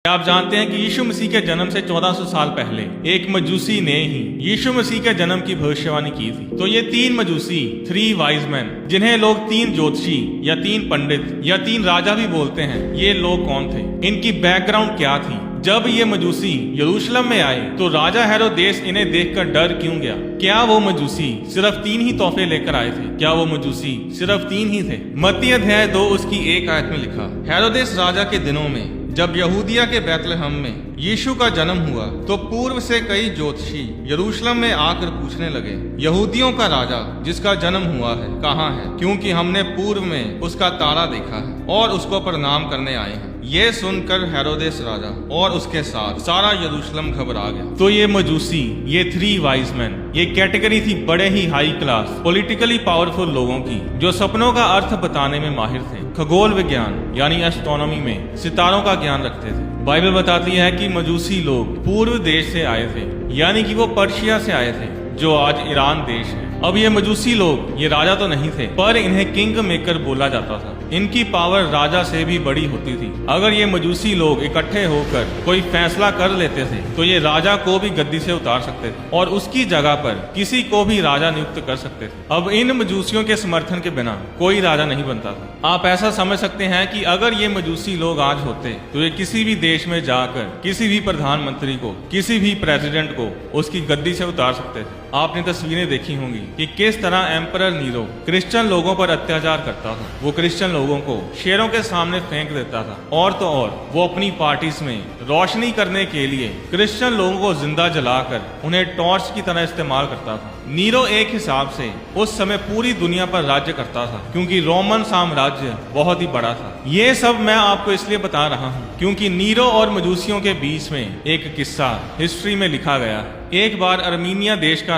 आप जानते हैं कि यीशु मसीह के जन्म से 1400 साल पहले एक मजूसी ने ही यीशु मसीह के जन्म की भविष्यवाणी की थी। तो ये 3 मजूसी, 3 वाइज मैन, जिन्हें लोग 3 ज्योतिषी या 3 पंडित या 3 राजा भी बोलते हैं, ये लोग कौन थे, इनकी बैकग्राउंड क्या थी। जब ये मजूसी यरूशलेम में आए तो राजा हेरोदेस इन्हें देखकर डर क्यों गया। क्या वो मजूसी सिर्फ 3 ही तोहफे लेकर आए थे? क्या वो मजूसी सिर्फ 3 ही थे? मत्ती अध्याय 2 उसकी 1 आयत में लिखा, हेरोदेस राजा के दिनों में जब यहूदिया के बैतलहम में यीशु का जन्म हुआ तो पूर्व से कई ज्योतिषी यरूशलेम में आकर पूछने लगे, यहूदियों का राजा जिसका जन्म हुआ है कहाँ है? क्योंकि हमने पूर्व में उसका तारा देखा है और उसको प्रणाम करने आए हैं। ये सुनकर हेरोदेस राजा और उसके साथ सारा यरूशलेम घबरा गया। तो ये मजूसी, ये 3 वाइज मैन, ये कैटेगरी थी बड़े ही हाई क्लास पॉलिटिकली पावरफुल लोगों की, जो सपनों का अर्थ बताने में माहिर थे, खगोल विज्ञान यानी एस्ट्रोनॉमी में सितारों का ज्ञान रखते थे। बाइबल बताती है कि मजूसी लोग पूर्व देश से आए थे, यानी कि वो पर्शिया से आए थे, जो आज ईरान देश है। अब ये मजूसी लोग, ये राजा तो नहीं थे, पर इन्हें किंग मेकर बोला जाता था। इनकी पावर राजा से भी बड़ी होती थी। अगर ये मजूसी लोग इकट्ठे होकर कोई फैसला कर लेते थे तो ये राजा को भी गद्दी से उतार सकते थे और उसकी जगह पर किसी को भी राजा नियुक्त कर सकते थे। अब इन मजूसियों के समर्थन के बिना कोई राजा नहीं बनता था। आप ऐसा समझ सकते हैं कि अगर ये मजूसी लोग आज होते तो ये किसी भी देश में जाकर किसी भी प्रधानमंत्री को, किसी भी प्रेसिडेंट को उसकी गद्दी से उतार सकते थे। आपने तस्वीरें देखी होंगी कि किस तरह एम्परर नीरो क्रिश्चियन लोगों पर अत्याचार करता था। वो क्रिश्चियन लोगों को शेरों के सामने फेंक देता था और तो और वो अपनी पार्टीज में रोशनी करने के लिए क्रिश्चियन लोगों को जिंदा जलाकर उन्हें टॉर्च की तरह इस्तेमाल करता था। नीरो एक हिसाब से उस समय पूरी दुनिया पर राज्य करता था, क्योंकि रोमन साम्राज्य बहुत ही बड़ा था। ये सब मैं आपको इसलिए बता रहा हूँ क्योंकि नीरो और मजूसियों के बीच में एक किस्सा हिस्ट्री में लिखा गया है। एक बार अर्मीनिया देश का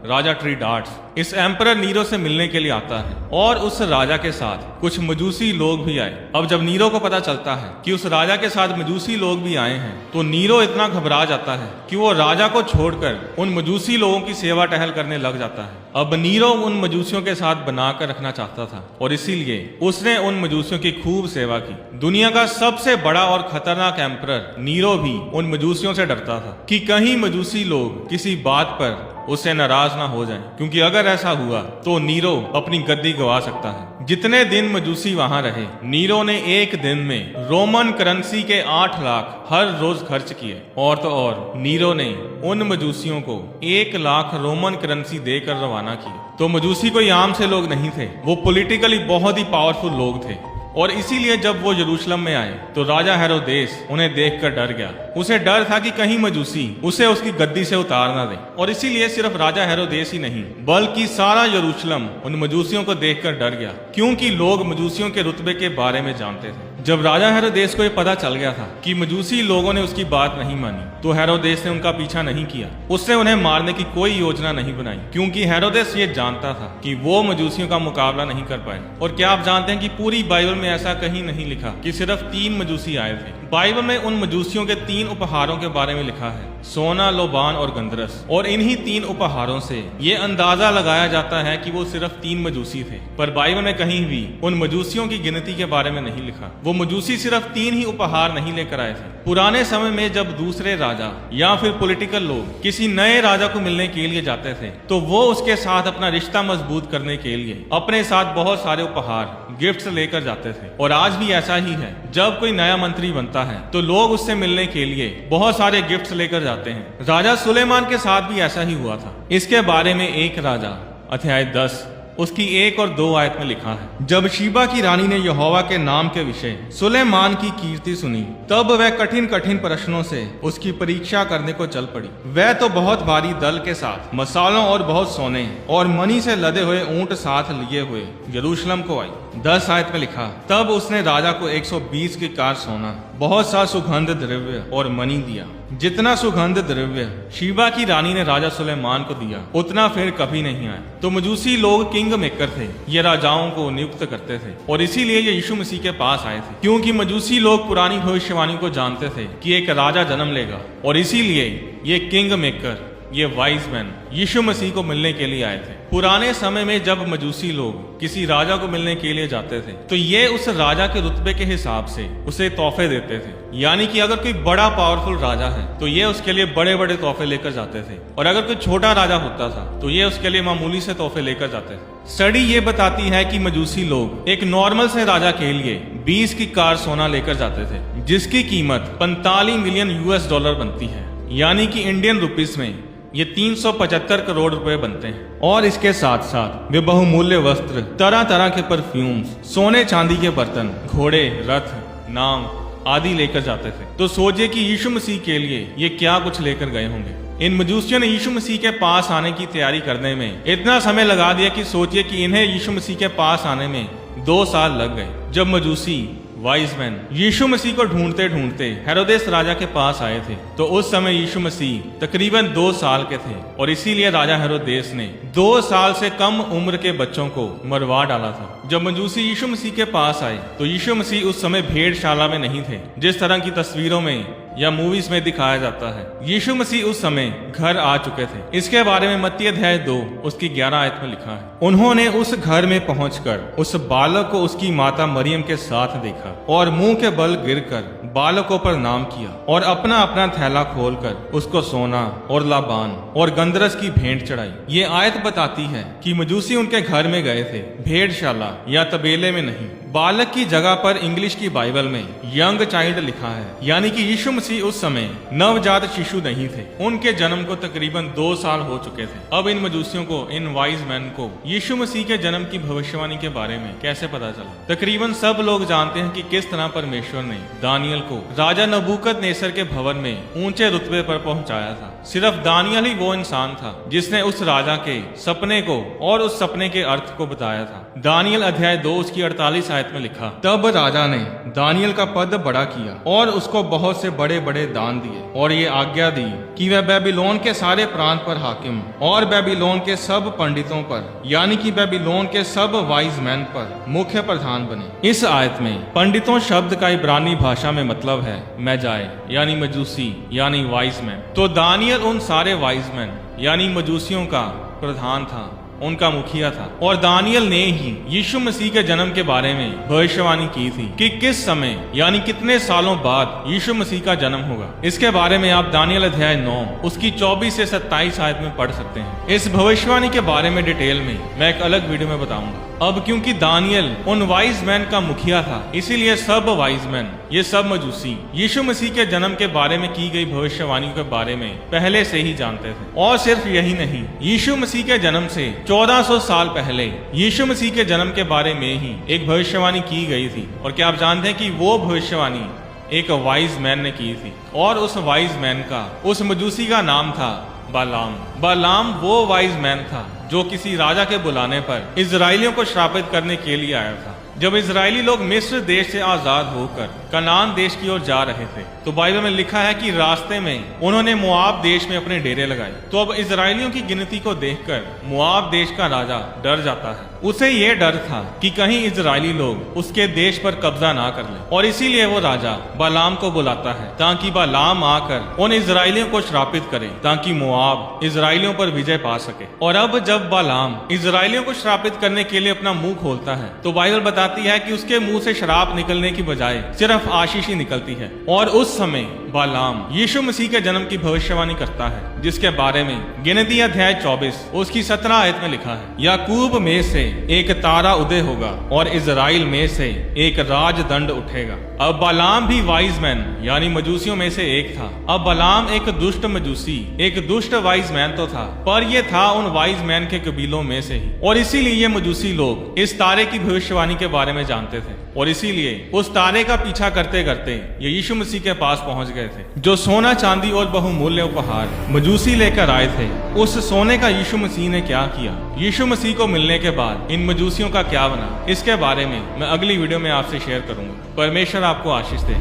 राजा ट्रीडाट्स इस एम्परर नीरो से मिलने के लिए आता है और उस राजा के साथ कुछ मजूसी लोग भी आए। अब जब नीरो को पता चलता है कि उस राजा के साथ मजूसी लोग भी आए हैं तो नीरो इतना घबरा जाता है कि वो राजा को छोड़कर उन मजूसी लोगों की सेवा टहल करने लग जाता है। अब नीरो उन मजूसियों के साथ बनाकर रखना चाहता था और इसीलिए उसने उन मजूसियों की खूब सेवा की। दुनिया का सबसे बड़ा और खतरनाक एम्परर नीरो भी उन मजूसियों से डरता था कि कहीं मजूसी लोग किसी बात पर उससे नाराज ना हो जाएं, क्योंकि अगर ऐसा हुआ तो नीरो अपनी गद्दी गवा सकता है। जितने दिन मजूसी वहां रहे, नीरो ने एक दिन में रोमन करेंसी के 8 लाख हर रोज खर्च किए और तो और नीरो ने उन मजूसियों को 1 लाख रोमन करेंसी देकर रवाना किया। तो मजूसी कोई आम से लोग नहीं थे, वो पॉलिटिकली बहुत ही पावरफुल लोग थे और इसीलिए जब वो यरूशलेम में आए तो राजा हेरोदेस उन्हें देखकर डर गया। उसे डर था कि कहीं मजूसी उसे उसकी गद्दी से उतार ना दे और इसीलिए सिर्फ राजा हेरोदेस ही नहीं बल्कि सारा यरूशलेम उन मजूसियों को देखकर डर गया, क्योंकि लोग मजूसियों के रुतबे के बारे में जानते थे। जब राजा हेरोदेस को ये पता चल गया था कि मजूसी लोगों ने उसकी बात नहीं मानी तो हेरोदेस ने उनका पीछा नहीं किया। उसने उन्हें मारने की कोई योजना नहीं बनाई, क्योंकि हेरोदेस ये जानता था कि वो मजूसियों का मुकाबला नहीं कर पाए। और क्या आप जानते हैं कि पूरी बाइबल में ऐसा कहीं नहीं लिखा कि सिर्फ 3 मजूसी आए थे। बाइबल में उन मजूसियों के 3 उपहारों के बारे में लिखा है, सोना, लोबान और गंधरस। और इन्हीं 3 उपहारों से ये अंदाजा लगाया जाता है कि वो सिर्फ 3 मजूसी थे। पर बाइबल में कहीं भी उन मजूसियों की गिनती के बारे में नहीं लिखा। वो मजूसी सिर्फ 3 ही उपहार नहीं लेकर आए थे। पुराने समय में जब दूसरे राजा या फिर पॉलिटिकल लोग किसी नए राजा को मिलने के लिए जाते थे तो वो उसके साथ अपना रिश्ता मजबूत करने के लिए अपने साथ बहुत सारे उपहार, गिफ्ट्स लेकर जाते थे। और आज भी ऐसा ही है, जब कोई नया मंत्री बनता है तो लोग उससे मिलने के लिए बहुत सारे गिफ्ट्स लेकर जाते हैं। राजा सुलेमान के साथ भी ऐसा ही हुआ था। इसके बारे में 1 राजा अध्याय 10 उसकी 1 और 2 आयत में लिखा है, जब शीबा की रानी ने यहोवा के नाम के विषय सुलेमान की कीर्ति सुनी तब वह कठिन कठिन प्रश्नों से उसकी परीक्षा करने को चल पड़ी। वह तो बहुत भारी दल के साथ मसालों और बहुत सोने और मणि से लदे हुए ऊंट साथ लिए हुए यरूशलेम को आई। 10 आयत में लिखा, तब उसने राजा को 120 की कार सोना, बहुत सा सुगंध द्रव्य और मणि दिया। जितना सुगंध द्रव्य शीबा की रानी ने राजा सुलेमान को दिया उतना फिर कभी नहीं आया। तो मजूसी लोग किंग मेकर थे, ये राजाओं को नियुक्त करते थे और इसीलिए ये यीशु मसीह के पास आए थे, क्योंकि मजूसी लोग पुरानी भविष्यवाणी को जानते थे कि एक राजा जन्म लेगा और इसीलिए ये किंग मेकर, ये वाइज मैन यीशु मसीह को मिलने के लिए आए थे। पुराने समय में जब मजूसी लोग किसी राजा को मिलने के लिए जाते थे तो ये उस राजा के रुतबे के हिसाब से उसे तोहफे देते थे। यानी कि अगर कोई बड़ा पावरफुल राजा है तो ये उसके लिए बड़े बड़े तोहफे लेकर जाते थे, और अगर कोई छोटा राजा होता था तो ये उसके लिए मामूली से तोहफे लेकर जाते थे। स्टडी ये बताती है कि मजूसी लोग एक नॉर्मल से राजा के लिए 20 की कार सोना लेकर जाते थे, जिसकी कीमत 45 मिलियन US डॉलर बनती है। यानी कि इंडियन रुपीस में ये 375 करोड़ रुपए बनते हैं। और इसके साथ साथ वे बहुमूल्य वस्त्र, तरह तरह के परफ्यूम्स, सोने चांदी के बर्तन, घोड़े, रथ, नाव आदि लेकर जाते थे। तो सोचिए कि यीशु मसीह के लिए ये क्या कुछ लेकर गए होंगे। इन मजूसियों ने यीशु मसीह के पास आने की तैयारी करने में इतना समय लगा दिया कि सोचिए कि इन्हें यीशु मसीह के पास आने में 2 साल लग गए। जब मजूसी वाइज मैन यीशु मसीह को ढूंढते ढूंढते हेरोदेस राजा के पास आए थे तो उस समय यीशु मसीह तकरीबन 2 साल के थे, और इसीलिए राजा हेरोदेस ने 2 साल से कम उम्र के बच्चों को मरवा डाला था। जब मजूसी यीशु मसीह के पास आए तो यीशु मसीह उस समय भेड़शाला में नहीं थे, जिस तरह की तस्वीरों में या मूवीज में दिखाया जाता है। यीशु मसीह उस समय घर आ चुके थे। इसके बारे में मत्ती अध्याय 2 उसकी 11 आयत में लिखा है, उन्होंने उस घर में पहुंचकर उस बालक को उसकी माता मरियम के साथ देखा और मुंह के बल गिरकर बालकों पर नाम किया और अपना अपना थैला खोलकर उसको सोना और लाबान और गंदरस की भेंट चढ़ाई। ये आयत बताती है कि मजूसी उनके घर में गए थे, भेड़शाला या तबेले में नहीं। बालक की जगह पर इंग्लिश की बाइबल में यंग चाइल्ड लिखा है, यानी कि यीशु मसीह उस समय नवजात शिशु नहीं थे। उनके जन्म को तकरीबन 2 साल हो चुके थे। अब इन मजूसियों को, इन वाइज मैन को यीशु मसीह के जन्म की भविष्यवाणी के बारे में कैसे पता चला? तकरीबन सब लोग जानते हैं कि किस तरह परमेश्वर ने दानियल को राजा नबूकदनेस्सर के भवन में ऊंचे रुतबे पर पहुंचाया था। सिर्फ दानियल ही वो इंसान था जिसने उस राजा के सपने को और उस सपने के अर्थ को बताया था। दानियल अध्याय 2 उसकी 48 आयत में लिखा, तब राजा ने दानियल का पद बड़ा किया और उसको बहुत से बड़े बड़े दान दिए और ये आज्ञा दी कि वह बेबीलोन के सारे प्रांत पर हाकिम और बेबीलोन के सब पंडितों पर, यानी कि बेबीलोन के सब वाइज मैन पर मुख्य प्रधान बने। इस आयत में पंडितों शब्द का इब्रानी भाषा में मतलब है मैजाए, यानी मजूसी, यानी वाइज मैन। तो दानियल उन सारे वाइज मैन यानी मजूसियों का प्रधान था, उनका मुखिया था। और दानियल ने ही यीशु मसीह के जन्म के बारे में भविष्यवाणी की थी कि किस समय यानी कितने सालों बाद यीशु मसीह का जन्म होगा। इसके बारे में आप दानियल अध्याय 9 उसकी 24 से 27 आयत में पढ़ सकते हैं। इस भविष्यवाणी के बारे में डिटेल में मैं एक अलग वीडियो में बताऊंगा। अब क्योंकि दानियल उन वाइज मैन का मुखिया था, इसीलिए सब वाइज मैन, ये सब मजूसी यीशु मसीह के जन्म के बारे में की गई भविष्यवाणी के बारे में पहले से ही जानते थे। और सिर्फ यही नहीं, यीशु मसीह के जन्म से 1400 साल पहले यीशु मसीह के जन्म के बारे में ही एक भविष्यवाणी की गई थी। और क्या आप जानते हैं कि वो भविष्यवाणी एक वाइज मैन ने की थी, और उस वाइज मैन का, उस मजूसी का नाम था बालाम। बालाम वो वाइज मैन था जो किसी राजा के बुलाने पर इजराइलियों को श्रापित करने के लिए आया था। जब इजरायली लोग मिस्र देश से आजाद होकर कनान देश की ओर जा रहे थे तो बाइबल में लिखा है कि रास्ते में उन्होंने मोआब देश में अपने डेरे लगाए। तो अब इजरायलियों की गिनती को देखकर मोआब देश का राजा डर जाता है। उसे ये डर था कि कहीं इजरायली लोग उसके देश पर कब्जा ना कर लें, और इसीलिए वो राजा बालाम को बुलाता है ताकि बालाम आकर उन इजरायलियों को श्रापित करे ताकि मोआब इजरायलियों पर विजय पा सके। और अब जब बालाम इजरायलियों को श्रापित करने के लिए अपना मुंह खोलता है तो बाइबल बताती है कि उसके मुंह से शराब निकलने की बजाय सिर्फ आशीष ही निकलती है। और उस समय बालाम यीशु मसीह के जन्म की भविष्यवाणी करता है, जिसके बारे में गिनती अध्याय 24 उसकी 17 आयत में लिखा है, याकूब में से एक तारा उदय होगा और इजराइल में से एक राजदंड उठेगा। अब बालाम भी वाइज मैन यानी मजूसियों में से एक था। अब बालाम एक दुष्ट मजूसी, एक दुष्ट वाइज मैन तो था, पर यह था उन वाइज मैन के कबीलों में से ही। और इसीलिए ये मजूसी लोग इस तारे की भविष्यवाणी के बारे में जानते थे, और इसीलिए उस तारे का पीछा करते करते ये यीशु मसीह के पास पहुंच गए थे। जो सोना चांदी और बहुमूल्य उपहार मजूसी लेकर आए थे, उस सोने का यीशु मसीह ने क्या किया? यीशु मसीह को मिलने के बाद इन मजूसियों का क्या बना? इसके बारे में मैं अगली वीडियो में आपसे शेयर करूंगा। परमेश्वर आपको आशीष दे।